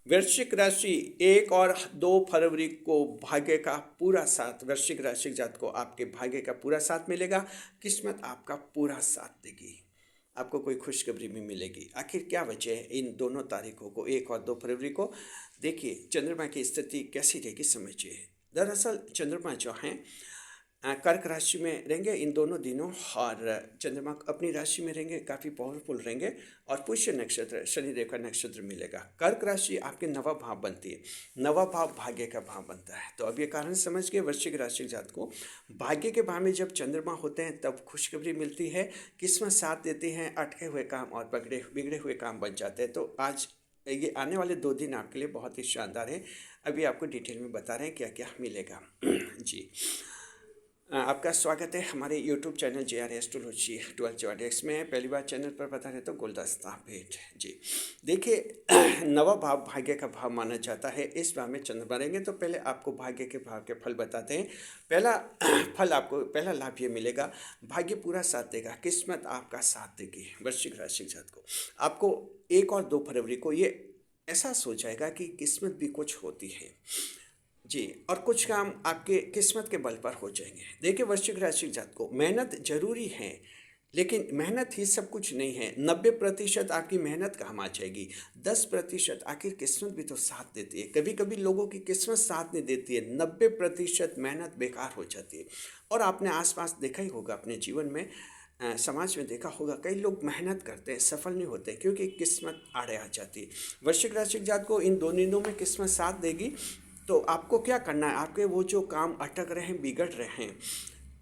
वृश्चिक राशि 1 और 2 फरवरी को भाग्य का पूरा साथ, वृश्चिक राशि के जात को आपके भाग्य का पूरा साथ मिलेगा। किस्मत आपका पूरा साथ देगी, आपको कोई खुशखबरी भी मिलेगी। आखिर क्या वजह है इन दोनों तारीखों को, 1 और 2 फरवरी को? देखिए चंद्रमा की स्थिति कैसी रहेगी समझिए। दरअसल चंद्रमा जो हैं कर्क राशि में रहेंगे इन दोनों दिनों, और चंद्रमा अपनी राशि में रहेंगे, काफ़ी पावरफुल रहेंगे। और पुष्य नक्षत्र, शनिदेव का नक्षत्र मिलेगा। कर्क राशि आपके नवा भाव बनती है, नवा भाव भाग्य का भाव बनता है। तो अब ये कारण समझ के वृश्चिक राशि जात को भाग्य के भाव में जब चंद्रमा होते हैं तब खुशखबरी मिलती है, किस्मत साथ देती है, अटके हुए काम और बिगड़े हुए काम बन जाते हैं। तो आज ये आने वाले 2 दिन आपके लिए बहुत ही शानदार है। अभी आपको डिटेल में बता रहे हैं क्या क्या मिलेगा। जी, आपका स्वागत है हमारे YouTube चैनल JR एस्ट्रोलॉजी 12 में। पहली बार चैनल पर बता रहे तो गुलदस्ता भेंट। जी देखिए, नवा भाव भाग्य का भाव माना जाता है। इस भाव में चंद्रमा रहेंगे तो पहले आपको भाग्य के भाव के फल बताते हैं। पहला फल आपको, पहला लाभ ये मिलेगा, भाग्य पूरा साथ देगा, किस्मत आपका साथ देगी। वृश्चिक राशि जात को आपको 1 और 2 फरवरी को ये एहसास हो जाएगा कि किस्मत भी कुछ होती है। जी, और कुछ काम आपके किस्मत के बल पर हो जाएंगे। देखिए वृश्चिक राशि जात को मेहनत जरूरी है, लेकिन मेहनत ही सब कुछ नहीं है। 90% आपकी मेहनत काम आ जाएगी, 10% आखिर किस्मत भी तो साथ देती है। कभी कभी लोगों की किस्मत साथ नहीं देती है, 90% मेहनत बेकार हो जाती है। और आपने आसपास देखा ही होगा अपने जीवन में, समाज में देखा होगा, कई लोग मेहनत करते हैं सफल नहीं होते क्योंकि किस्मत आड़े आ जाती है। वृश्चिक राशि जात को इन 2 दिनों में किस्मत साथ देगी। तो आपको क्या करना है, आपके वो जो काम अटक रहे हैं, बिगड़ रहे हैं,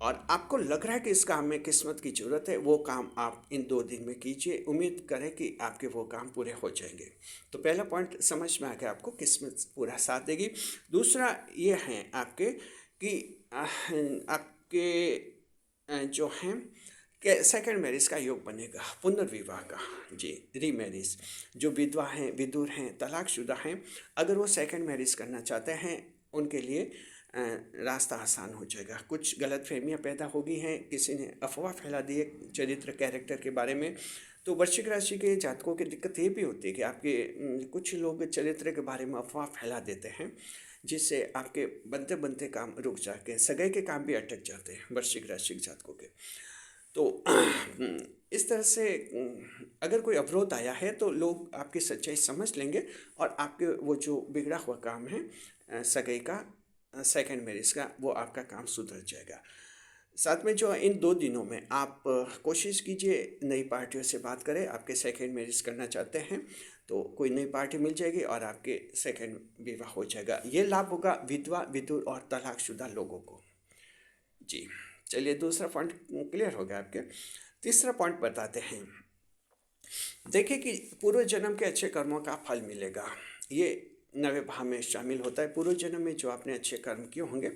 और आपको लग रहा है कि इस काम में किस्मत की ज़रूरत है, वो काम आप इन 2 दिन में कीजिए। उम्मीद करें कि आपके वो काम पूरे हो जाएंगे। तो पहला पॉइंट समझ में आ गया, आपको किस्मत पूरा साथ देगी। दूसरा ये है आपके कि आपके जो हैं कि सेकंड मैरिज का योग बनेगा, पुनर्विवाह का। जी, रीमैरिज। जो विधवा हैं, विधुर हैं, तलाकशुदा हैं, अगर वो सेकंड मैरिज करना चाहते हैं उनके लिए रास्ता आसान हो जाएगा। कुछ गलतफहमियां पैदा हो गई हैं, किसी ने अफवाह फैला दी है चरित्र कैरेक्टर के बारे में। तो वृश्चिक राशि के जातकों की दिक्कत ये भी होती है कि आपके कुछ लोग चरित्र के बारे में अफवाह फैला देते हैं, जिससे आपके बनते बनते काम रुक जाते हैं, सगाई के काम भी अटक जाते हैं वृश्चिक राशि के जातकों के। तो इस तरह से अगर कोई अवरोध आया है तो लोग आपकी सच्चाई समझ लेंगे, और आपके वो जो बिगड़ा हुआ काम है सगाई का, सेकंड मैरिज का, वो आपका काम सुधर जाएगा। साथ में जो इन 2 दिनों में आप कोशिश कीजिए नई पार्टियों से बात करें। आपके सेकंड मैरिज करना चाहते हैं तो कोई नई पार्टी मिल जाएगी और आपके सेकंड विवाह हो जाएगा। ये लाभ होगा विधवा, विधुर और तलाकशुदा लोगों को। जी, चलिए दूसरा पॉइंट क्लियर हो गया आपके। तीसरा पॉइंट बताते हैं। देखिए कि पूर्व जन्म के अच्छे कर्मों का फल मिलेगा। ये नवे भाव में शामिल होता है। पूर्व जन्म में जो आपने अच्छे कर्म किए होंगे,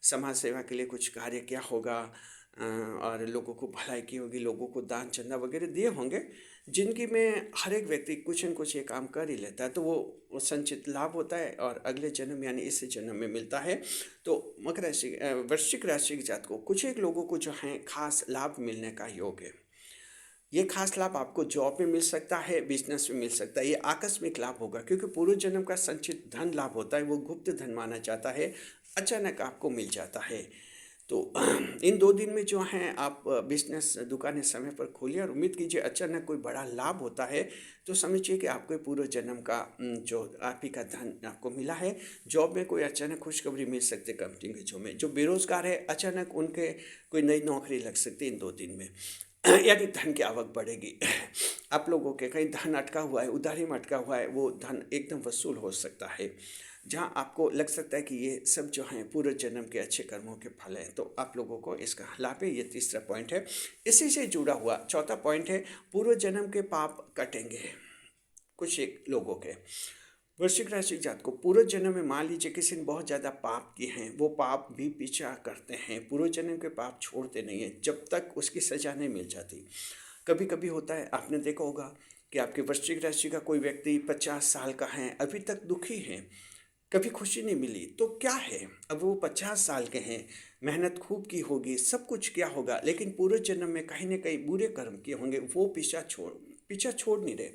समाज सेवा के लिए कुछ कार्य किया होगा, और लोगों को भलाई की होगी, लोगों को दान चंदा वगैरह दिए होंगे, जिनकी में हर एक व्यक्ति कुछ न कुछ ये काम कर ही लेता है, तो वो संचित लाभ होता है और अगले जन्म यानी इस जन्म में मिलता है। तो मकर राशि, वृश्चिक राशि के जात को कुछ एक लोगों को जो है खास लाभ मिलने का योग है। ये खास लाभ आपको जॉब में मिल सकता है, बिजनेस में मिल सकता है। ये आकस्मिक लाभ होगा क्योंकि पूर्व जन्म का संचित धन लाभ होता है, वो गुप्त धन माना जाता है, अचानक आपको मिल जाता है। तो इन 2 दिन में जो हैं आप बिजनेस दुकानें समय पर खोलिए और उम्मीद कीजिए अचानक कोई बड़ा लाभ होता है तो समझिए कि आपको पूर्व जन्म का जो आप ही का धन आपको मिला है। जॉब में कोई अचानक खुशखबरी मिल सकती है, कंपनी के जो बेरोजगार है अचानक उनके कोई नई नौकरी लग सकती है इन 2 दिन में। यानी धन की आवक बढ़ेगी। आप लोगों के कहीं धन अटका हुआ है, उधारी में अटका हुआ है, वो धन एकदम वसूल हो सकता है। जहाँ आपको लग सकता है कि ये सब जो हैं पूर्व जन्म के अच्छे कर्मों के फल हैं, तो आप लोगों को इसका लाभ है। ये तीसरा पॉइंट है। इसी से जुड़ा हुआ चौथा पॉइंट है, पूर्व जन्म के पाप कटेंगे कुछ एक लोगों के। वृश्चिक राशि जात को पूर्व जन्म में मान लीजिए किसी ने बहुत ज़्यादा पाप किए हैं, वो पाप भी पीछा करते हैं। पूर्व जन्म के पाप छोड़ते नहीं हैं जब तक उसकी सजा नहीं मिल जाती। कभी कभी होता है, आपने देखा होगा कि आपके वृश्चिक राशि का कोई व्यक्ति 50 साल का है, अभी तक दुखी है, कभी खुशी नहीं मिली। तो क्या है, अब वो 50 साल के हैं, मेहनत खूब की होगी, सब कुछ किया होगा, लेकिन पूर्व जन्म में कहीं ना कहीं बुरे कर्म किए होंगे, वो पीछा छोड़ नहीं रहे।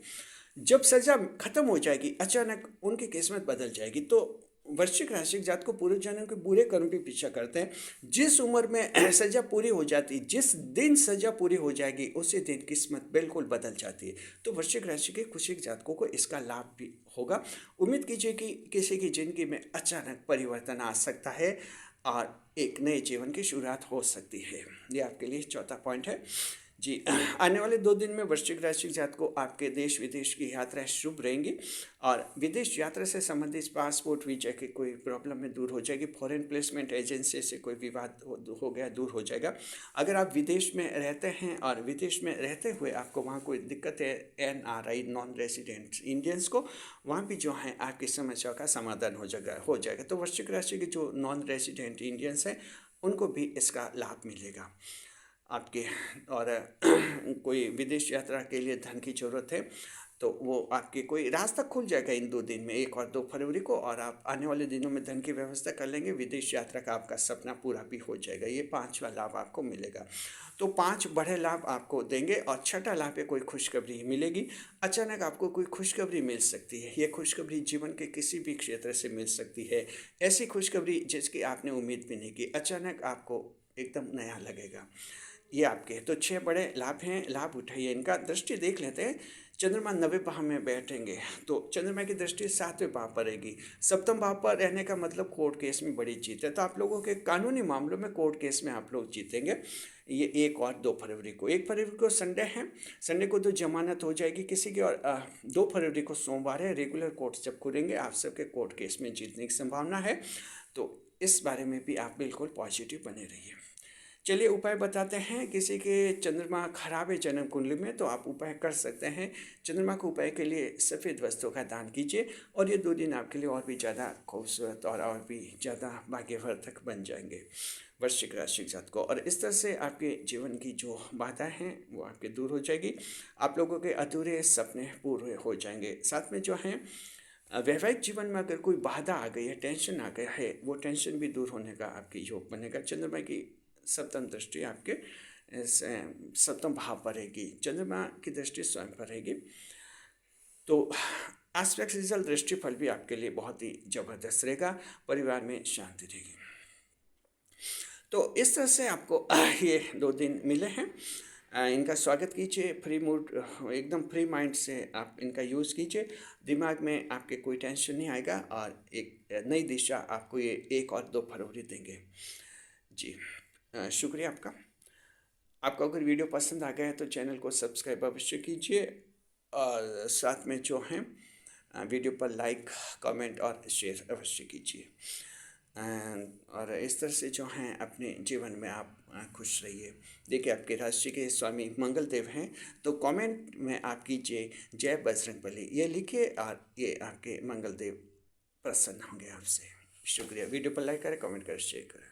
जब सजा खत्म हो जाएगी, अचानक उनकी किस्मत बदल जाएगी। तो वृश्चिक राशि के जात को पूर्व जन्म के बुरे कर्म भी पीछा करते हैं। जिस उम्र में सजा पूरी हो जाती, जिस दिन सजा पूरी हो जाएगी, उसी दिन किस्मत बिल्कुल बदल जाती है। तो वृश्चिक राशि के खुशी जातकों को इसका लाभ भी होगा। उम्मीद कीजिए कि किसी की जिंदगी में अचानक परिवर्तन आ सकता है और एक नए जीवन की शुरुआत हो सकती है। ये आपके लिए चौथा पॉइंट है जी। आने वाले 2 दिन में वृश्चिक राशि के जातकों को आपके देश विदेश की यात्राएं शुभ रहेंगी और विदेश यात्रा से संबंधित पासपोर्ट वीजा की कोई प्रॉब्लम में दूर हो जाएगी। फॉरेन प्लेसमेंट एजेंसी से कोई विवाद हो गया, दूर हो जाएगा। अगर आप विदेश में रहते हैं और विदेश में रहते हुए आपको वहाँ कोई दिक्कत है, NRI नॉन रेजिडेंट इंडियंस को, वहाँ भी जो है आपकी समस्या का समाधान हो जाएगा। तो वृश्चिक राशि के जो नॉन रेजिडेंट इंडियंस हैं उनको भी इसका लाभ मिलेगा आपके। और कोई विदेश यात्रा के लिए धन की ज़रूरत है तो वो आपके कोई रास्ता खुल जाएगा इन 2 दिन में, 1 और 2 फरवरी को, और आप आने वाले दिनों में धन की व्यवस्था कर लेंगे। विदेश यात्रा का आपका सपना पूरा भी हो जाएगा। ये 5वां लाभ आपको मिलेगा। तो 5 बड़े लाभ आपको देंगे और छठा लाभ पे कोई खुशखबरी मिलेगी। अचानक आपको कोई खुशखबरी मिल सकती है। ये खुशखबरी जीवन के किसी भी क्षेत्र से मिल सकती है। ऐसी खुशखबरी जिसकी आपने उम्मीद भी नहीं की, अचानक आपको एकदम नया लगेगा। ये आपके तो 6 बड़े लाभ हैं, लाभ उठाइए इनका। दृष्टि देख लेते हैं। चंद्रमा 9वें भाव में बैठेंगे तो चंद्रमा की दृष्टि 7वें भाव पर रहेगी। सप्तम भाव पर रहने का मतलब कोर्ट केस में बड़ी जीत है। तो आप लोगों के कानूनी मामलों में कोर्ट केस में आप लोग जीतेंगे। ये 1 और 2 फरवरी को, 1 फरवरी को संडे है, संडे को तो जमानत हो जाएगी किसी की, और 2 फरवरी को सोमवार है। रेगुलर कोर्ट जब खुलेंगे आप सबके कोर्ट केस में जीतने की संभावना है। तो इस बारे में भी आप बिल्कुल पॉजिटिव बने रहिए। चलिए उपाय बताते हैं। किसी के चंद्रमा खराब है जन्म कुंडली में तो आप उपाय कर सकते हैं। चंद्रमा के उपाय के लिए सफ़ेद वस्तुओं का दान कीजिए और ये 2 दिन आपके लिए और भी ज़्यादा खूबसूरत और भी ज़्यादा भाग्यवर्धक बन जाएंगे वृश्चिक राशि जात को। और इस तरह से आपके जीवन की जो बाधाएं हैं वो आपके दूर हो जाएगी। आप लोगों के अधूरे सपने पूरे हो जाएंगे। साथ में जो है वैवाहिक जीवन में अगर कोई बाधा आ गई है, टेंशन आ गया है, वो टेंशन भी दूर होने का आपकी योग बनेगा। चंद्रमा की सप्तम दृष्टि आपके सप्तम भाव पर रहेगी। चंद्रमा की दृष्टि स्वयं पर रहेगी। तो एस्पेक्ट रिजल्ट दृष्टिफल भी आपके लिए बहुत ही जबरदस्त रहेगा। परिवार में शांति रहेगी। तो इस तरह से आपको ये 2 दिन मिले हैं। इनका स्वागत कीजिए। फ्री मूड, एकदम फ्री माइंड से आप इनका यूज़ कीजिए। दिमाग में आपके कोई टेंशन नहीं आएगा और एक नई दिशा आपको ये 1 और 2 फरवरी देंगे जी। शुक्रिया आपका। आपको अगर वीडियो पसंद आ गया है तो चैनल को सब्सक्राइब अवश्य कीजिए और साथ में जो है वीडियो पर लाइक, कमेंट और शेयर अवश्य कीजिए। और इस तरह से जो हैं अपने जीवन में आप खुश रहिए। देखिए आपके राशि के स्वामी मंगल देव हैं तो कमेंट में आप कीजिए जय बजरंगबली, ये लिखिए और ये आपके मंगल देव प्रसन्न होंगे आपसे। शुक्रिया। वीडियो पर लाइक करें, कमेंट करें, शेयर करें।